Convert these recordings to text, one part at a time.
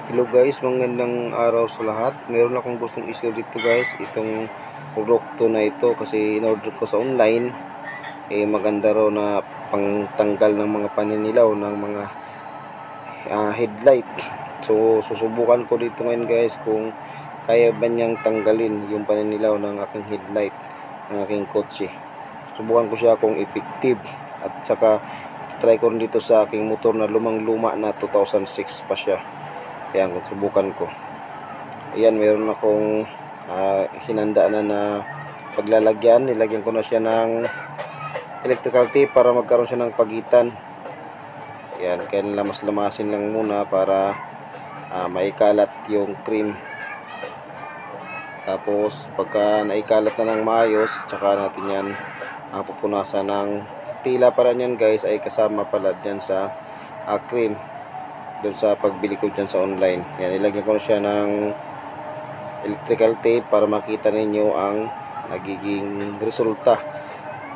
Hello guys, magandang araw sa lahat. Meron akong gustong i-share dito guys, itong produkto na ito kasi in-order ko sa online. Maganda raw na pangtanggal ng mga paninilaw ng mga headlight. So susubukan ko dito ngayon guys kung kaya ba niyang tanggalin yung paninilaw ng aking headlight ng aking kotse. Subukan ko siya kung effective, at saka try ko rin dito sa aking motor na lumang-luma na 2006 pa siya. Ayan, kung subukan ko. Ayan, meron akong hinanda na paglalagyan. Nilagyan ko na siya ng electrical tape para magkaroon siya ng pagitan. Ayan, kaya lamas-lamasin lang muna para maikalat yung cream. Tapos pagka naikalat na ng maayos, tsaka natin yan pupunasan ng tila para yan guys, ay kasama pala dyan sa cream doon sa pagbili ko dyan sa online. Yan, ilagyan ko na siya ng electrical tape para makita ninyo ang nagiging resulta.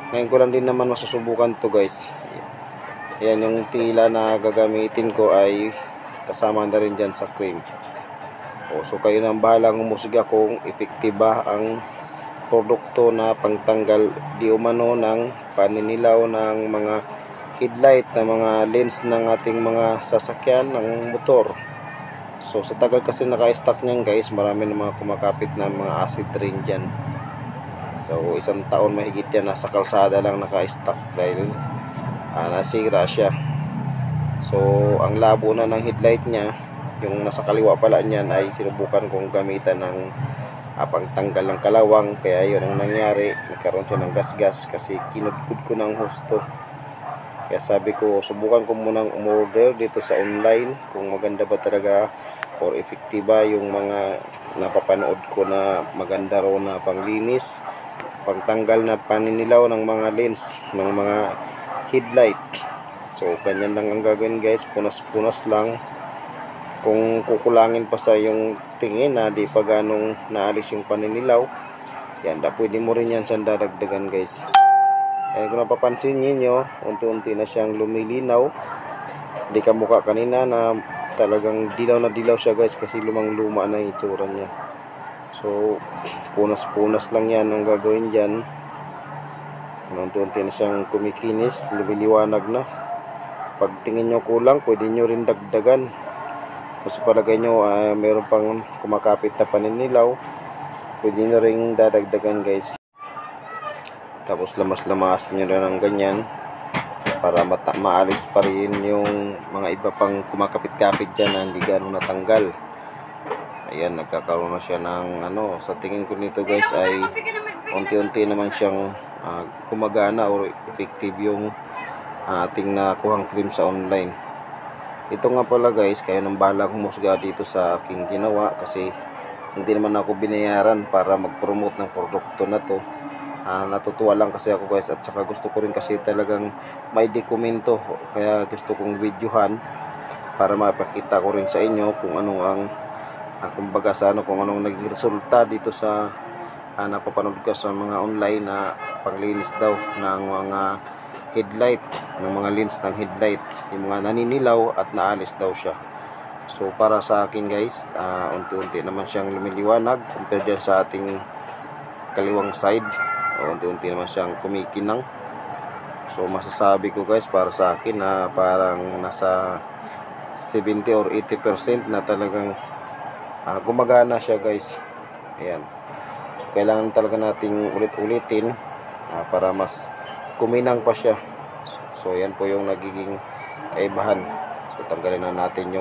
Ngayon ko lang din naman masusubukan to guys. Yan, yung tila na gagamitin ko ay kasama na rin dyan sa cream. So kayo nang bahalang humusga kung effective ba ang produkto na pangtanggal di umano ng paninilaw ng mga headlight na mga lens ng ating mga sasakyan ng motor. So sa tagal kasi naka-stock niyan guys, marami na mga kumakapit na mga acid rain dyan. So isang taon mahigit yan, nasa kalsada lang naka-stock dahil nasira siya. So ang labo na ng headlight niya, yung nasa kaliwa pala niyan, ay sinubukan kong gamitan ng pangtanggal ng kalawang. Kaya yun ang nangyari, nagkaroon siya ng gas-gas kasi kinudkud ko ng husto. Kaya sabi ko, subukan ko munang umorder dito sa online kung maganda ba talaga or effective ba yung mga napapanood ko na maganda raw na panglinis, pangtanggal na paninilaw ng mga lens ng mga headlight. So ganyan lang ang gagawin guys, punas-punas lang. Kung kukulangin pa sa yung tingin na di pa ganong naalis yung paninilaw, yan, pwede mo rin yan siyang dadagdagan guys. Kung napapansin niyo, unti-unti na siyang lumilinaw. Hindi ka mukha kanina na talagang dilaw na dilaw siya guys, kasi lumang-luma na yung itsura niya. So punas-punas lang yan ang gagawin dyan. Unti-unti na siyang kumikinis, lumiliwanag na. Pag tingin nyo kulang, pwede nyo rin dagdagan. Kasi palagay nyo meron pang kumakapit na paninilaw, pwede nyo rin dadagdagan guys. Tapos lamas-lamasin nyo na ng ganyan para maalis pa rin yung mga iba pang kumakapit-kapit dyan na hindi gano'ng natanggal. Ayan, nagkakaroon na siya ng sa tingin ko nito guys ay unti-unti naman siyang gumagana or effective yung ating nakuhang cream sa online. Ito nga pala guys, kayo nang bahala humusga dito sa aking ginawa kasi hindi naman ako binayaran para mag-promote ng produkto na to. Natutuwa lang kasi ako guys, at saka gusto ko rin kasi talagang may dokumento, kaya gusto kong videohan para mapakita ko rin sa inyo kung ano ang kumbaga sa kung anong naging resulta dito sa napapanood ko sa mga online na panglinis daw ng mga headlight, ng mga lens ng headlight, yung mga naninilaw at naalis daw siya. So para sa akin guys, unti-unti naman siyang lumiliwanag compared dyan sa ating kaliwang side. Unti-unti naman siyang kumikinang. So masasabi ko guys, para sa akin na parang nasa 70 or 80% na talagang gumagana siya guys. Ayan. So kailangan talaga nating ulit-ulitin para mas kuminang pa siya. So yan po yung nagiging kaibahan. So tanggalin natin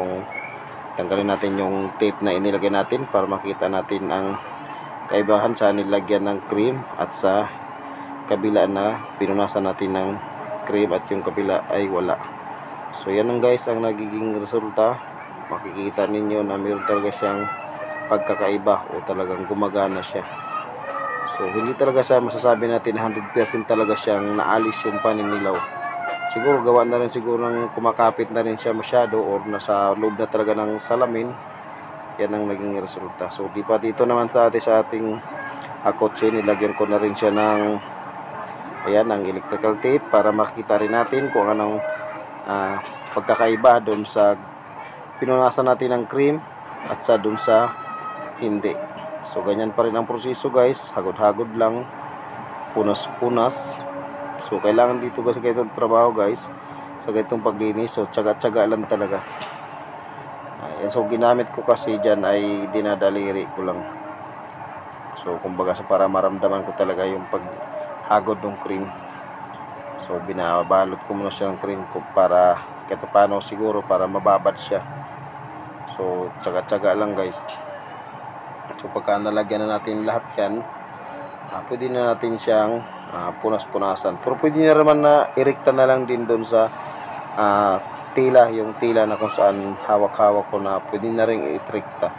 yung tape na inilagay natin para makita natin ang kaibahan sa nilagyan ng cream at sa kabila na pinunasan natin ng cream at yung kabila ay wala. So yan ang guys ang nagiging resulta. Makikita ninyo na mayroon talaga siyang pagkakaiba o talagang gumagana siya. So hindi talaga siya masasabi natin 100% talaga siyang naalis yung paninilaw. Siguro gawa na rin siguro ng kumakapit na rin siya masyado or nasa loob na talaga ng salamin. Yan ang naging resulta. So di pa dito naman sa ating kotse, nilagyan ko na rin siya ng ng electrical tape para makita rin natin kung anong pagkakaiba doon sa pinunasan natin ng cream at sa dun sa hindi. So ganyan pa rin ang proseso guys, hagod-hagod lang, punas-punas. So kailangan dito kasi ganitong trabaho guys, sa ganitong paglinis. So tsaga-tsaga lang talaga. Ayan, so ginamit ko kasi dyan ay dinadaliri ko lang. So kumbaga para maramdaman ko talaga yung paghagod ng cream. So binabalot ko muna siya ng cream ko para kahit paano siguro para mababad siya. So tsaga-tsaga lang guys. So pagka nalagyan na natin lahat yan, pwede na natin siyang punas-punasan. Pero pwede na naman na irekta na lang din doon sa tila, yung tila na kung saan hawak-hawak ko na pwede na rin irekta.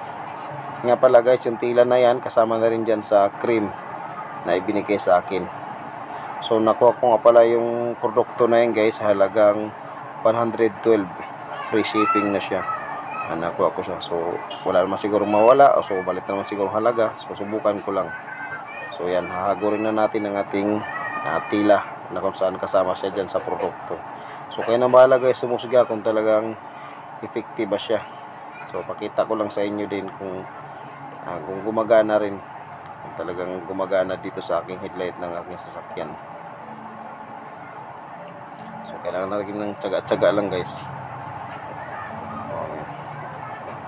Nga pala guys, yung tila na yan kasama na rin dyan sa cream na ibinigay sa akin. So nakuha ko nga pala yung produkto na yan guys, halagang 112, free shipping na siya. Nakuha ko siya. So wala naman siguro mawala, o so balit naman siguro halaga. So subukan ko lang. So yan, hahagurin na natin ang ating tila na kung saan kasama siya dyan sa produkto. So kaya na bahala guys, sumusga kung talagang effective ba siya. So pakita ko lang sa inyo din kung gumagana rin, kung talagang gumagana dito sa aking headlight ng aking sasakyan. So kailangan natin ng tsaga-tsaga lang guys.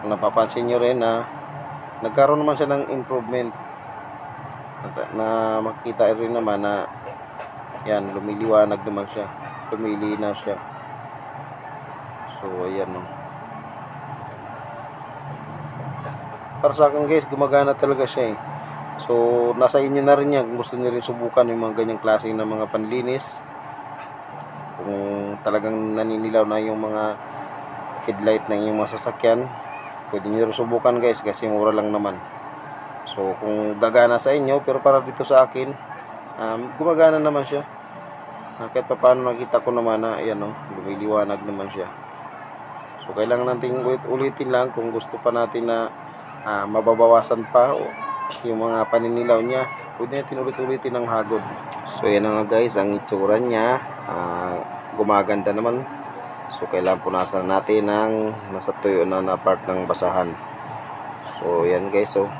Kung napapansin nyo rin na nagkaroon naman siya ng improvement, at na makita rin naman na yan, lumiliwanag naman siya, lumilinaw siya. So ayan no. Para sa akin guys, gumagana talaga siya eh. So nasa inyo na rin yan kung gusto niyo rin subukan yung mga ganyang klase ng mga panlinis. Kung talagang naninilaw na yung mga headlight ng yung mga sasakyan, pwede nyo rin subukan guys kasi mura lang naman. So kung gagana sa inyo, pero para dito sa akin, gumagana naman siya. Kahit pa paano nakita ko naman na ayan, lumiliwanag naman siya. So kailangan natin ulit-ulitin lang kung gusto pa natin na mababawasan pa yung mga paninilaw niya. Pwede natin ulit-ulitin ng hagod. So yan na nga guys, ang itsura niya. Gumaganda naman. So kailangan punasan natin ng nasa tuyo na part ng basahan. So yan guys, so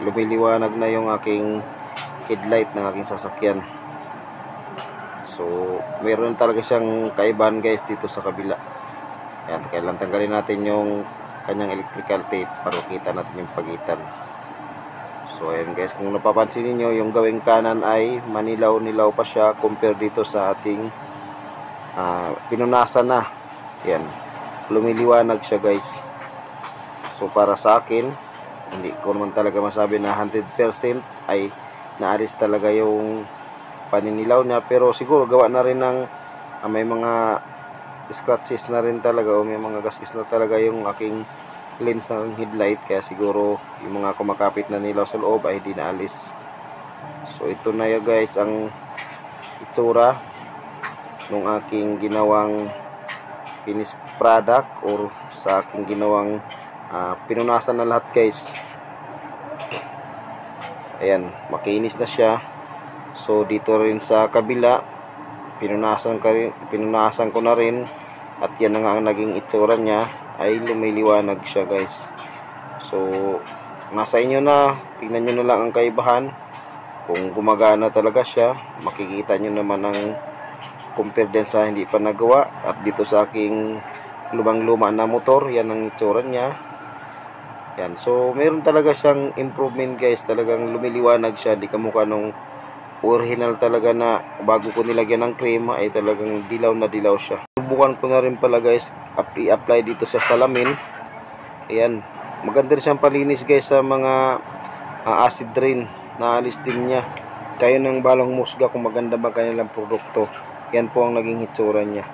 lumiliwanag na yung aking headlight ng aking sasakyan. So meron talaga siyang kaibahan guys dito sa kabila. Yan, kailangan tanggalin natin yung kanyang electrical tape para kita natin yung pagitan. So ayan guys, kung napapansin niyo yung gawing kanan ay manilaw-nilaw pa siya compare dito sa ating pinunasan na. Yan, lumiliwanag siya guys. So para sa akin, hindi ko naman talaga masabi na 100% ay naalis talaga yung paninilaw niya, pero siguro gawa na rin ng may mga scratches na rin talaga, o may mga gaskis na talaga yung aking lens ng headlight, kaya siguro yung mga kumakapit na nilaw sa loob ay hindi naalis. So ito na ya guys ang itsura nung aking ginawang finished product, or sa aking ginawang pinunasan na lahat guys. Ayan, makinis na siya. So dito rin sa kabila pinunasan ko na rin, at yan na nga ang naging itsura niya, ay lumiliwanag siya guys. So nasa inyo na, tingnan nyo na lang ang kaibahan. Kung gumagana talaga siya, makikita nyo naman ang compare din sa hindi pa nagawa. At dito sa aking lumang-luma na motor, yan ang itsura niya. Yan, so meron talaga siyang improvement guys, talagang lumiliwanag siya, di kamukha nung original talaga na bago ko nilagyan ng cream ay talagang dilaw na dilaw siya. Subukan ko na rin pala guys i-apply dito sa salamin. Ayan, maganda rin siyang palinis guys sa mga acid rain, naalis din niya. Kayo nang balang musga kung maganda ba kanilang produkto. Yan po ang naging hitsura niya.